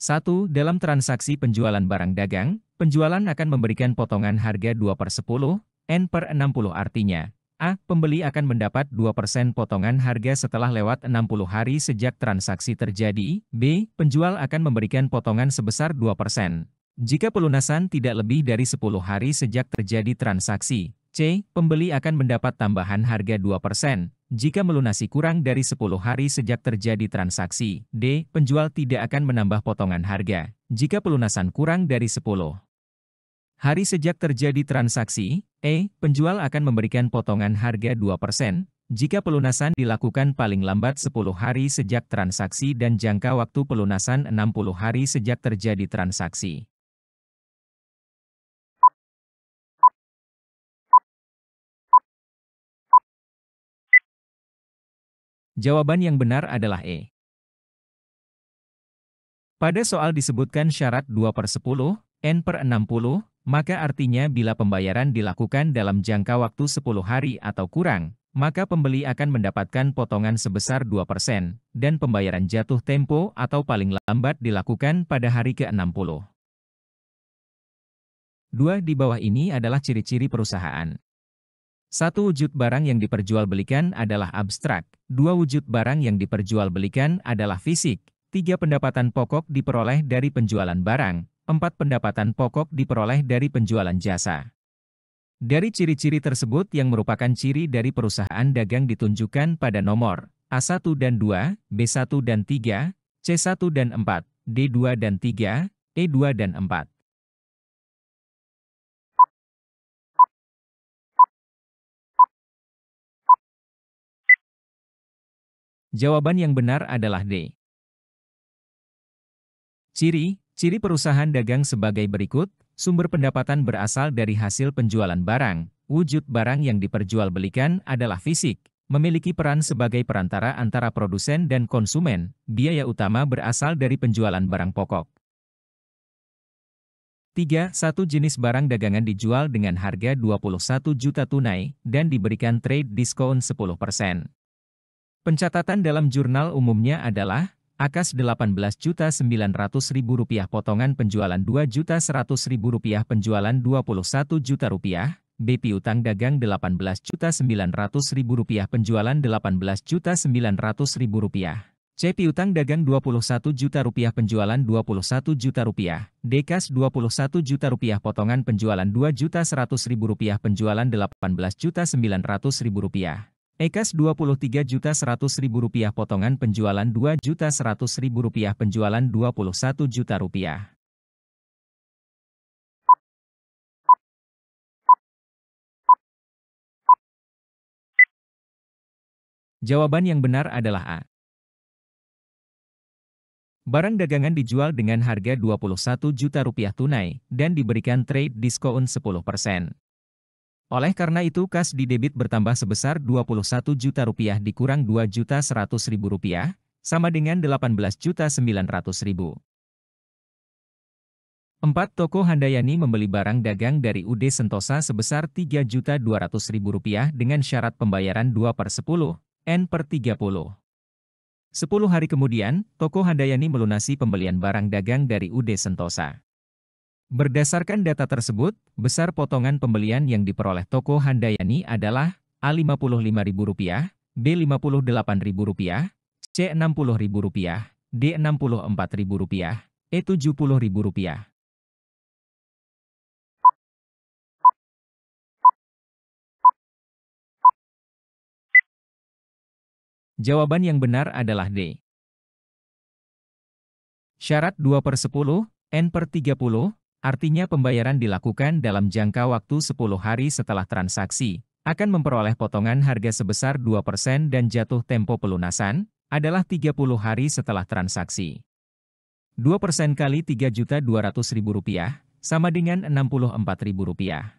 1. Dalam transaksi penjualan barang dagang, penjualan akan memberikan potongan harga 2/10, N/60 artinya, A. Pembeli akan mendapat 2% potongan harga setelah lewat 60 hari sejak transaksi terjadi. B. Penjual akan memberikan potongan sebesar 2%. Jika pelunasan tidak lebih dari 10 hari sejak terjadi transaksi. C. Pembeli akan mendapat tambahan harga 2%. Jika melunasi kurang dari 10 hari sejak terjadi transaksi. D. Penjual tidak akan menambah potongan harga. Jika pelunasan kurang dari 10 hari sejak terjadi transaksi. E. Penjual akan memberikan potongan harga 2%, jika pelunasan dilakukan paling lambat 10 hari sejak transaksi dan jangka waktu pelunasan 60 hari sejak terjadi transaksi. Jawaban yang benar adalah E. Pada soal disebutkan syarat 2/10, N/60, maka artinya bila pembayaran dilakukan dalam jangka waktu 10 hari atau kurang, maka pembeli akan mendapatkan potongan sebesar 2%, dan pembayaran jatuh tempo atau paling lambat dilakukan pada hari ke-60. 2. Di bawah ini adalah ciri-ciri perusahaan. 1. Wujud barang yang diperjualbelikan adalah abstrak. 2. Wujud barang yang diperjualbelikan adalah fisik. 3. Pendapatan pokok diperoleh dari penjualan barang. 4. Pendapatan pokok diperoleh dari penjualan jasa. Dari ciri-ciri tersebut yang merupakan ciri dari perusahaan dagang ditunjukkan pada nomor A1 dan 2, B1 dan 3, C1 dan 4, D2 dan 3, E2 dan 4. Jawaban yang benar adalah D. Ciri perusahaan dagang sebagai berikut. Sumber pendapatan berasal dari hasil penjualan barang. Wujud barang yang diperjualbelikan adalah fisik. Memiliki peran sebagai perantara antara produsen dan konsumen. Biaya utama berasal dari penjualan barang pokok. 3. Satu jenis barang dagangan dijual dengan harga 21 juta tunai dan diberikan trade discount 10%. Pencatatan dalam jurnal umumnya adalah AKAS Rp18.900.000 potongan penjualan Rp2.100.000 penjualan Rp21 juta, B piutang dagang Rp18.900.000 penjualan Rp18.900.000, C piutang dagang Rp21 juta penjualan Rp21 juta, D kas Rp21 juta potongan penjualan Rp2.100.000 penjualan Rp18.900.000. Ekas Rp23.100.000 potongan penjualan Rp2.100.000 penjualan Rp21 juta. Jawaban yang benar adalah A. Barang dagangan dijual dengan harga Rp21 juta tunai dan diberikan trade discount 10%. Oleh karena itu kas di debit bertambah sebesar Rp21 juta dikurang Rp2.100.000, sama dengan Rp18.900.000. 4. Toko Handayani membeli barang dagang dari UD Sentosa sebesar Rp3.200.000 dengan syarat pembayaran 2/10, N/30. 10 hari kemudian, Toko Handayani melunasi pembelian barang dagang dari UD Sentosa. Berdasarkan data tersebut, besar potongan pembelian yang diperoleh Toko Handayani adalah A Rp55.000, B Rp58.000, C Rp60.000, D Rp64.000, E Rp70.000. Jawaban yang benar adalah D. Syarat 2/10, N/30, artinya pembayaran dilakukan dalam jangka waktu 10 hari setelah transaksi, akan memperoleh potongan harga sebesar 2% dan jatuh tempo pelunasan adalah 30 hari setelah transaksi. 2% kali Rp3.200.000 sama dengan Rp64.000.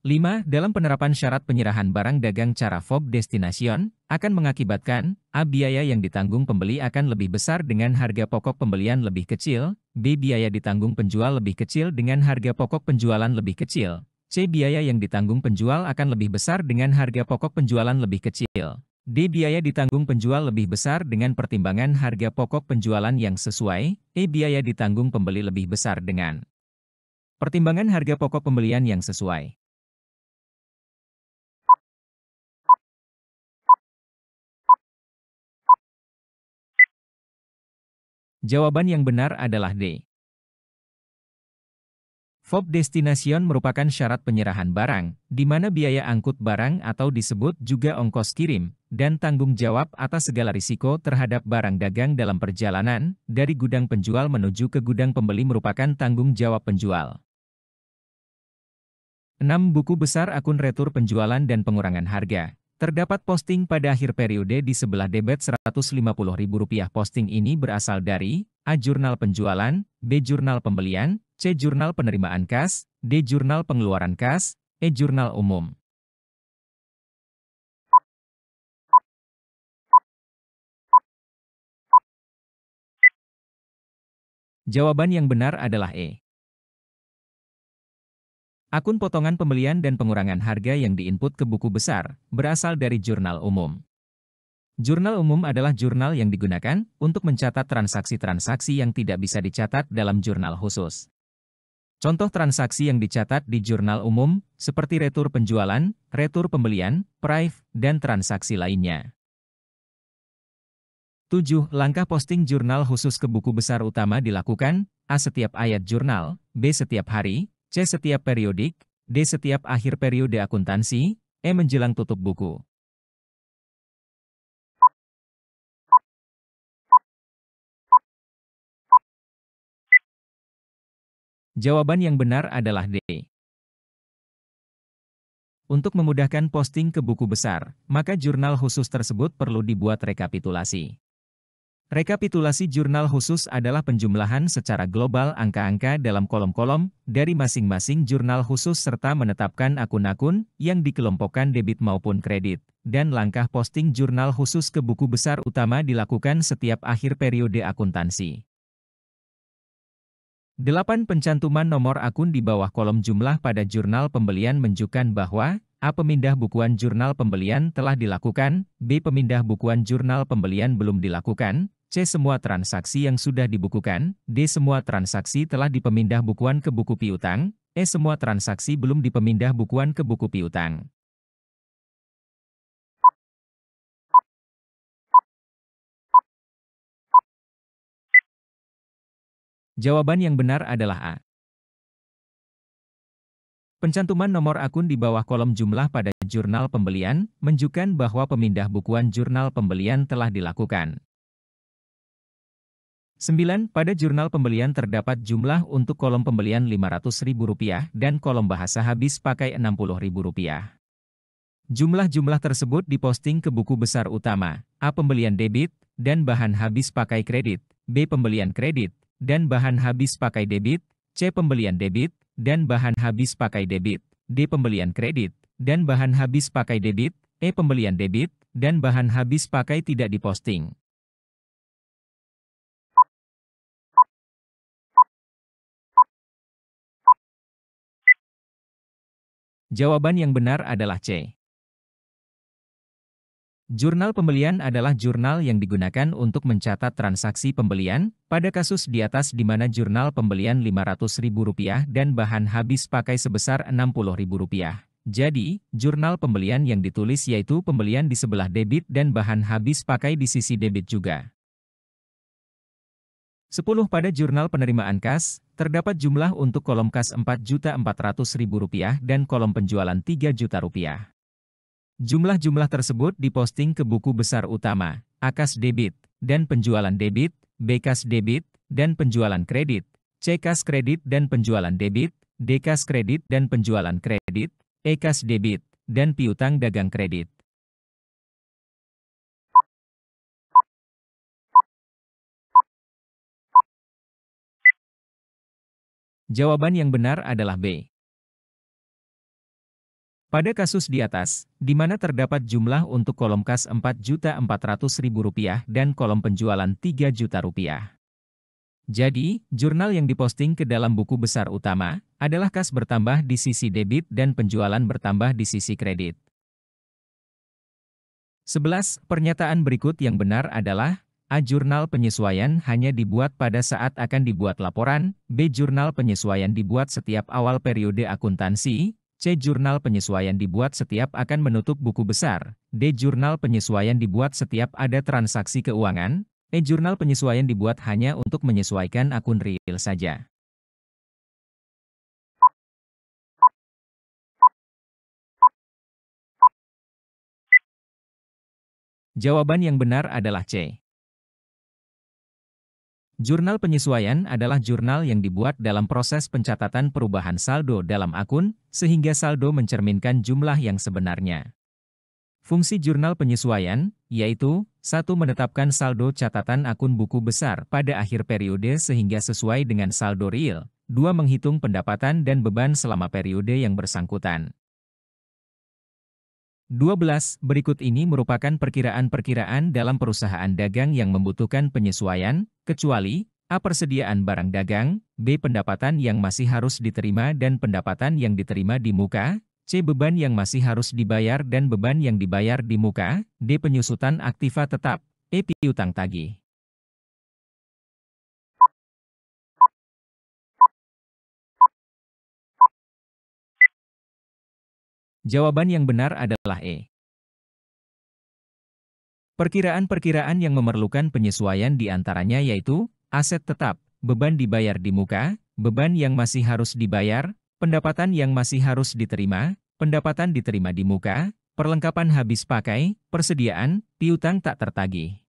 5. Dalam penerapan syarat penyerahan barang dagang cara FOB destination, akan mengakibatkan A. Biaya yang ditanggung pembeli akan lebih besar dengan harga pokok pembelian lebih kecil, B. Biaya ditanggung penjual lebih kecil dengan harga pokok penjualan lebih kecil, C. Biaya yang ditanggung penjual akan lebih besar dengan harga pokok penjualan lebih kecil. D. Biaya ditanggung penjual lebih besar dengan pertimbangan harga pokok penjualan yang sesuai. E. Biaya ditanggung pembeli lebih besar dengan pertimbangan harga pokok pembelian yang sesuai. Jawaban yang benar adalah D. FOB destination merupakan syarat penyerahan barang, di mana biaya angkut barang atau disebut juga ongkos kirim, dan tanggung jawab atas segala risiko terhadap barang dagang dalam perjalanan, dari gudang penjual menuju ke gudang pembeli merupakan tanggung jawab penjual. 6. Buku besar akun retur penjualan dan pengurangan harga. Terdapat posting pada akhir periode di sebelah debit Rp150.000. Posting ini berasal dari A. Jurnal penjualan, B. Jurnal pembelian, C. Jurnal penerimaan kas, D. Jurnal pengeluaran kas, E. Jurnal umum. Jawaban yang benar adalah E. Akun potongan pembelian dan pengurangan harga yang diinput ke buku besar, berasal dari jurnal umum. Jurnal umum adalah jurnal yang digunakan untuk mencatat transaksi-transaksi yang tidak bisa dicatat dalam jurnal khusus. Contoh transaksi yang dicatat di jurnal umum, seperti retur penjualan, retur pembelian, PRIV, dan transaksi lainnya. 7. Langkah posting jurnal khusus ke buku besar utama dilakukan, A. Setiap ayat jurnal, B. Setiap hari, C. Setiap periodik, D. Setiap akhir periode akuntansi, E. Menjelang tutup buku. Jawaban yang benar adalah D. Untuk memudahkan posting ke buku besar, maka jurnal khusus tersebut perlu dibuat rekapitulasi. Rekapitulasi jurnal khusus adalah penjumlahan secara global angka-angka dalam kolom-kolom dari masing-masing jurnal khusus serta menetapkan akun-akun yang dikelompokkan debit maupun kredit. Dan langkah posting jurnal khusus ke buku besar utama dilakukan setiap akhir periode akuntansi. 8. Pencantuman nomor akun di bawah kolom jumlah pada jurnal pembelian menunjukkan bahwa A. Pemindah bukuan jurnal pembelian telah dilakukan, B. Pemindah bukuan jurnal pembelian belum dilakukan, C. Semua transaksi yang sudah dibukukan, D. Semua transaksi telah dipemindah bukuan ke buku piutang, E. Semua transaksi belum dipemindah bukuan ke buku piutang. Jawaban yang benar adalah A. Pencantuman nomor akun di bawah kolom jumlah pada jurnal pembelian menunjukkan bahwa pemindah bukuan jurnal pembelian telah dilakukan. 9. Pada jurnal pembelian terdapat jumlah untuk kolom pembelian Rp500.000 dan kolom bahasa habis pakai Rp60.000. Jumlah-jumlah tersebut diposting ke buku besar utama, A. Pembelian debit, dan bahan habis pakai kredit, B. Pembelian kredit, dan bahan habis pakai debit, C. Pembelian debit, dan bahan habis pakai debit, D. Pembelian kredit, dan bahan habis pakai debit, E. Pembelian debit, dan bahan habis pakai tidak diposting. Jawaban yang benar adalah C. Jurnal pembelian adalah jurnal yang digunakan untuk mencatat transaksi pembelian, pada kasus di atas di mana jurnal pembelian Rp500.000 dan bahan habis pakai sebesar Rp60.000. Jadi, jurnal pembelian yang ditulis yaitu pembelian di sebelah debit dan bahan habis pakai di sisi debit juga. 10. Pada jurnal penerimaan kas, terdapat jumlah untuk kolom kas Rp4.400.000 dan kolom penjualan Rp3.000.000. Jumlah-jumlah tersebut diposting ke buku besar utama, A. Kas debit, dan penjualan debit, B. Kas debit, dan penjualan kredit, C. Kas kredit dan penjualan debit, D. Kas kredit dan penjualan kredit, E. Kas debit, dan piutang dagang kredit. Jawaban yang benar adalah B. Pada kasus di atas, di mana terdapat jumlah untuk kolom kas Rp4.400.000 dan kolom penjualan Rp3.000.000. Jadi, jurnal yang diposting ke dalam buku besar utama adalah kas bertambah di sisi debit dan penjualan bertambah di sisi kredit. 11. Pernyataan berikut yang benar adalah A. Jurnal penyesuaian hanya dibuat pada saat akan dibuat laporan. B. Jurnal penyesuaian dibuat setiap awal periode akuntansi. C. Jurnal penyesuaian dibuat setiap akan menutup buku besar. D. Jurnal penyesuaian dibuat setiap ada transaksi keuangan. E. Jurnal penyesuaian dibuat hanya untuk menyesuaikan akun real saja. Jawaban yang benar adalah C. Jurnal penyesuaian adalah jurnal yang dibuat dalam proses pencatatan perubahan saldo dalam akun, sehingga saldo mencerminkan jumlah yang sebenarnya. Fungsi jurnal penyesuaian, yaitu, 1. Menetapkan saldo catatan akun buku besar pada akhir periode sehingga sesuai dengan saldo real. 2. Menghitung pendapatan dan beban selama periode yang bersangkutan. 12. Berikut ini merupakan perkiraan-perkiraan dalam perusahaan dagang yang membutuhkan penyesuaian, kecuali A. Persediaan barang dagang, B. Pendapatan yang masih harus diterima dan pendapatan yang diterima di muka, C. Beban yang masih harus dibayar dan beban yang dibayar di muka, D. Penyusutan aktiva tetap, E. Piutang tagih. Jawaban yang benar adalah E. Perkiraan-perkiraan yang memerlukan penyesuaian diantaranya yaitu aset tetap, beban dibayar di muka, beban yang masih harus dibayar, pendapatan yang masih harus diterima, pendapatan diterima di muka, perlengkapan habis pakai, persediaan, piutang tak tertagih.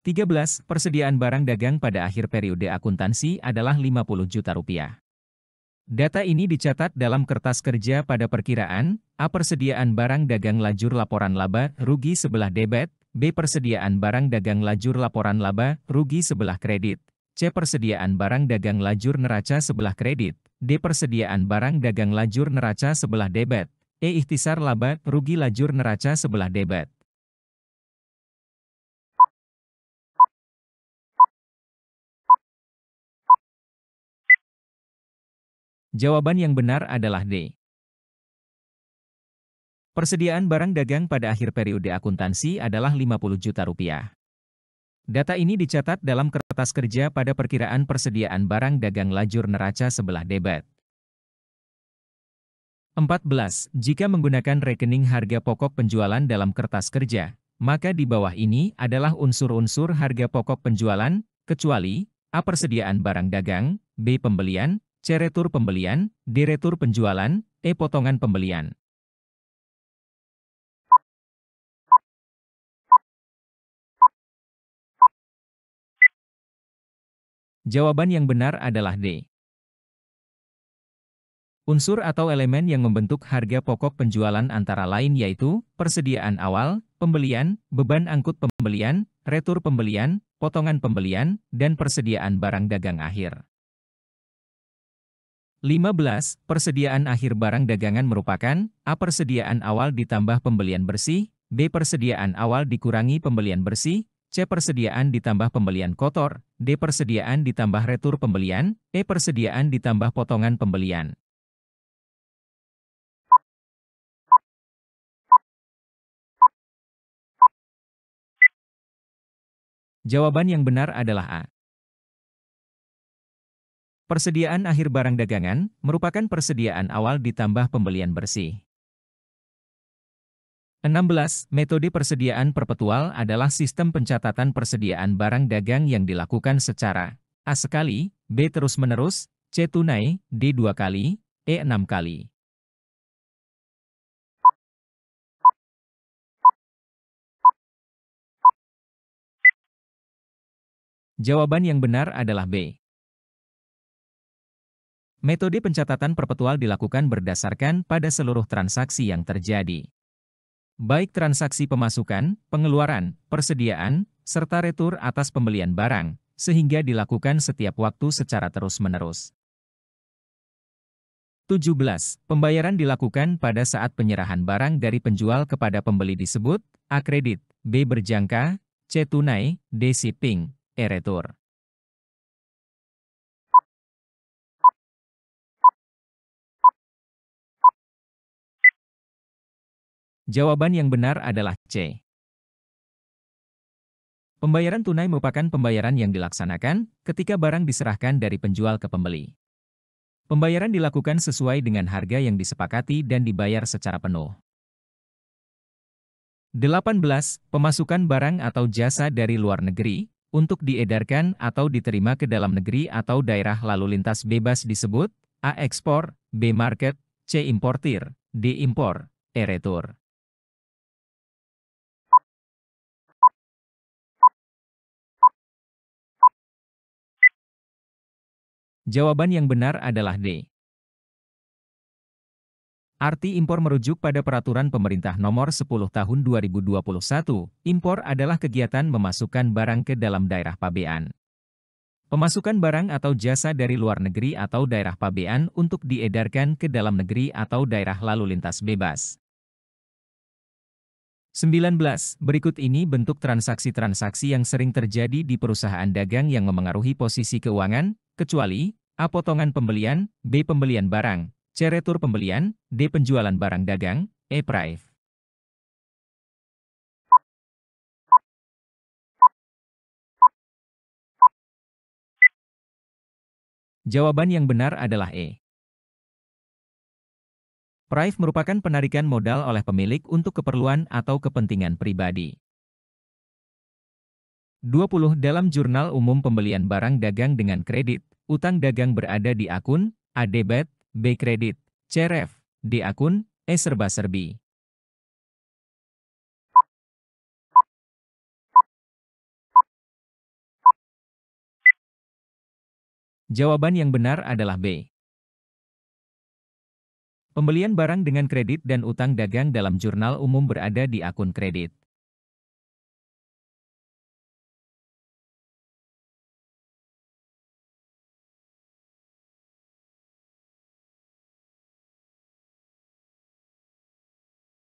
13. Persediaan barang dagang pada akhir periode akuntansi adalah Rp50 juta. Data ini dicatat dalam kertas kerja pada perkiraan, A. Persediaan barang dagang lajur laporan laba, rugi sebelah debit, B. Persediaan barang dagang lajur laporan laba, rugi sebelah kredit, C. Persediaan barang dagang lajur neraca sebelah kredit, D. Persediaan barang dagang lajur neraca sebelah debit, E. Ikhtisar laba, rugi lajur neraca sebelah debit. Jawaban yang benar adalah D. Persediaan barang dagang pada akhir periode akuntansi adalah Rp50 juta. Data ini dicatat dalam kertas kerja pada perkiraan persediaan barang dagang lajur neraca sebelah debit. 14. Jika menggunakan rekening harga pokok penjualan dalam kertas kerja, maka di bawah ini adalah unsur-unsur harga pokok penjualan, kecuali A. Persediaan barang dagang, B. Pembelian, C. Retur pembelian, D. Retur penjualan, E. Potongan pembelian. Jawaban yang benar adalah D. Unsur atau elemen yang membentuk harga pokok penjualan antara lain yaitu persediaan awal, pembelian, beban angkut pembelian, retur pembelian, potongan pembelian, dan persediaan barang dagang akhir. 15. Persediaan akhir barang dagangan merupakan A. Persediaan awal ditambah pembelian bersih, B. Persediaan awal dikurangi pembelian bersih, C. Persediaan ditambah pembelian kotor, D. Persediaan ditambah retur pembelian, E. Persediaan ditambah potongan pembelian. Jawaban yang benar adalah A. Persediaan akhir barang dagangan merupakan persediaan awal ditambah pembelian bersih. 16. Metode persediaan perpetual adalah sistem pencatatan persediaan barang dagang yang dilakukan secara A. Sekali, B. Terus-menerus, C. Tunai, D. 2 kali, E. 6 kali. Jawaban yang benar adalah B. Metode pencatatan perpetual dilakukan berdasarkan pada seluruh transaksi yang terjadi. Baik transaksi pemasukan, pengeluaran, persediaan, serta retur atas pembelian barang, sehingga dilakukan setiap waktu secara terus-menerus. 17. Pembayaran dilakukan pada saat penyerahan barang dari penjual kepada pembeli disebut A. Kredit, B. Berjangka, C. Tunai, D. Shipping, E. Retur. Jawaban yang benar adalah C. Pembayaran tunai merupakan pembayaran yang dilaksanakan ketika barang diserahkan dari penjual ke pembeli. Pembayaran dilakukan sesuai dengan harga yang disepakati dan dibayar secara penuh. 18. Pemasukan barang atau jasa dari luar negeri untuk diedarkan atau diterima ke dalam negeri atau daerah lalu lintas bebas disebut A. Ekspor, B. Market, C. Importir, D. Impor, E. Retur. Jawaban yang benar adalah D. Arti impor merujuk pada Peraturan Pemerintah Nomor 10 Tahun 2021. Impor adalah kegiatan memasukkan barang ke dalam daerah pabean. Pemasukan barang atau jasa dari luar negeri atau daerah pabean untuk diedarkan ke dalam negeri atau daerah lalu lintas bebas. 19. Berikut ini bentuk transaksi-transaksi yang sering terjadi di perusahaan dagang yang memengaruhi posisi keuangan, kecuali A. Potongan pembelian, B. Pembelian barang, C. Retur pembelian, D. Penjualan barang dagang, E. Prive. Jawaban yang benar adalah E. Prive merupakan penarikan modal oleh pemilik untuk keperluan atau kepentingan pribadi. 20. Dalam jurnal umum pembelian barang dagang dengan kredit, utang dagang berada di akun A. Debit, B. Kredit, C. Ref, D. Akun E. Serba-serbi. Jawaban yang benar adalah B. Pembelian barang dengan kredit dan utang dagang dalam jurnal umum berada di akun kredit.